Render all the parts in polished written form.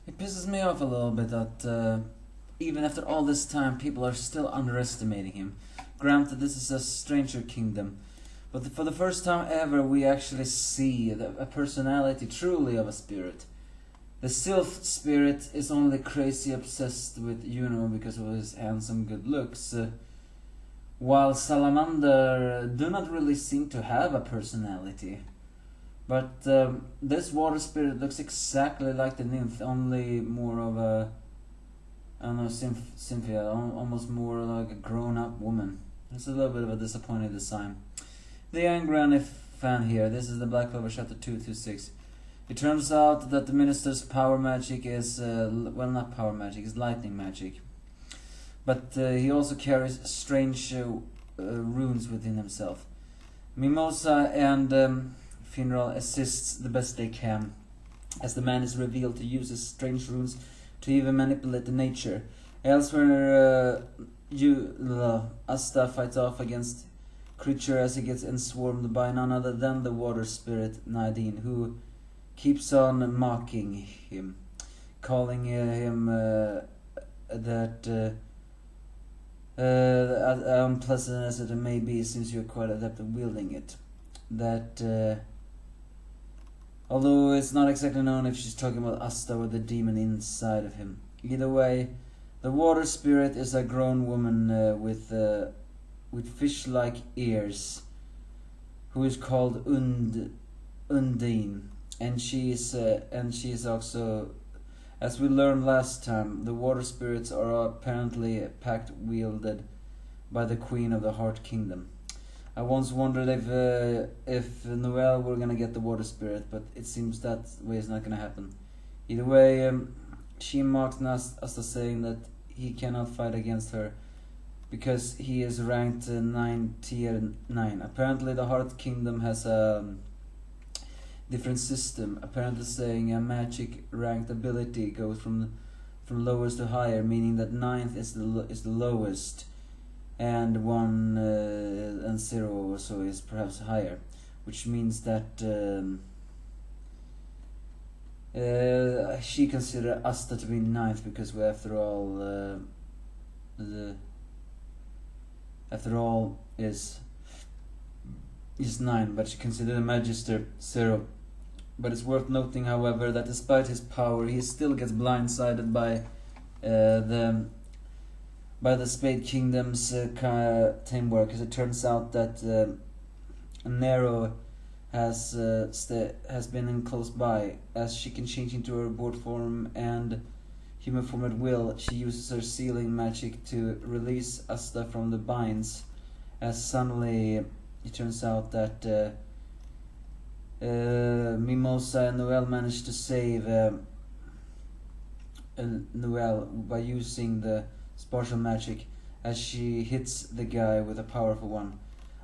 It pisses me off a little bit that even after all this time, people are still underestimating him. Granted, this is a stranger kingdom, but for the first time ever, we actually see a personality truly of a spirit. The sylph spirit is only crazy obsessed with Juno because of his handsome good looks, while Salamander do not really seem to have a personality. But this water spirit looks exactly like the nymph, only more of a, I don't know, Cynthia, almost more like a grown-up woman. It's a little bit of a disappointing design. The young granny fan here. This is the Black Clover chapter 226. It turns out that the minister's power magic is, well, not power magic, it's lightning magic. But he also carries strange runes within himself. Mimosa and Funeral assists the best they can, as the man is revealed to use his strange runes to even manipulate the nature. Elsewhere, Asta fights off against creature as he gets enswarmed by none other than the water spirit Undine, who keeps on mocking him, calling him that unpleasant as it may be, since you're quite adept at wielding it. That although it's not exactly known if she's talking about Asta or the demon inside of him. Either way, the water spirit is a grown woman with fish-like ears, who is called Undine, and she is also, as we learned last time, the water spirits are apparently a pact wielded by the Queen of the Heart Kingdom. I once wondered if Noelle were gonna get the water spirit, but it seems that way is not gonna happen. Either way, she mocked Asta, saying that he cannot fight against her because he is ranked tier 9. Apparently, the Heart Kingdom has a different system. Apparently, saying a magic ranked ability goes from lowest to higher, meaning that 9th is the lowest, and 1 and 0 or so is perhaps higher, which means that she considers Asta to be 9th because we, after all is 9, but she considers the Magister 0. But it's worth noting, however, that despite his power, he still gets blindsided by the Spade Kingdom's teamwork, as it turns out that Nero has been in close by, as she can change into her board form and human form at will. She uses her sealing magic to release Asta from the binds, as suddenly it turns out that Mimosa and Noelle managed to save Noelle by using the partial magic, as she hits the guy with a powerful one.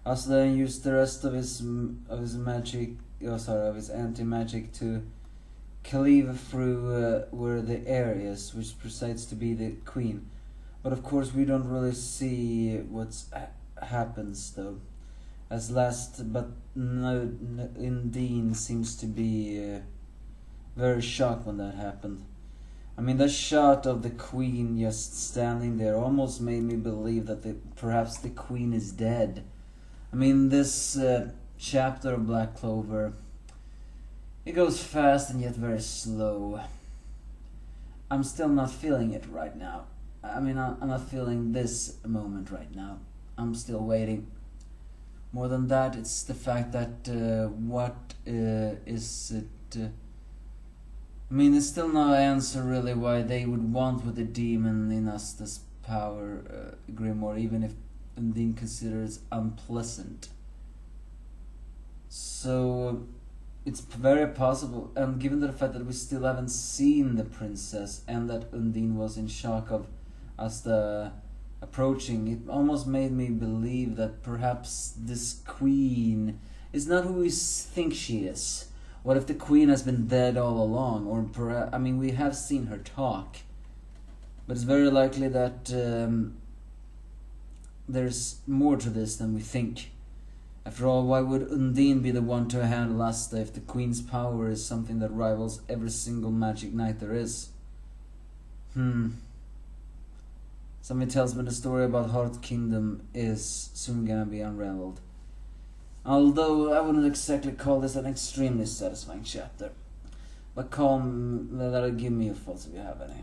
Asta then used the rest of his anti-magic to cleave through where the air is, which precedes to be the queen. But of course we don't really see what happens though, as last but no, Undine seems to be very shocked when that happened. I mean, that shot of the queen just standing there almost made me believe that perhaps the queen is dead. I mean, this chapter of Black Clover, it goes fast and yet very slow. I'm still not feeling it right now. I mean, I'm not feeling this moment right now. I'm still waiting. More than that, it's the fact that what is it... I mean, there's still no answer really why they would want with the demon in Asta's power grimoire, even if Undine considers unpleasant. So it's very possible, and given the fact that we still haven't seen the princess and that Undine was in shock of Asta approaching, it almost made me believe that perhaps this queen is not who we think she is. What if the queen has been dead all along? Or perhaps, I mean, we have seen her talk, but it's very likely that there's more to this than we think. After all, why would Undine be the one to handle Asta if the queen's power is something that rivals every single magic knight there is? Something tells me the story about Heart Kingdom is soon gonna be unraveled. Although I wouldn't exactly call this an extremely satisfying chapter. But that'll give me your thoughts if you have any.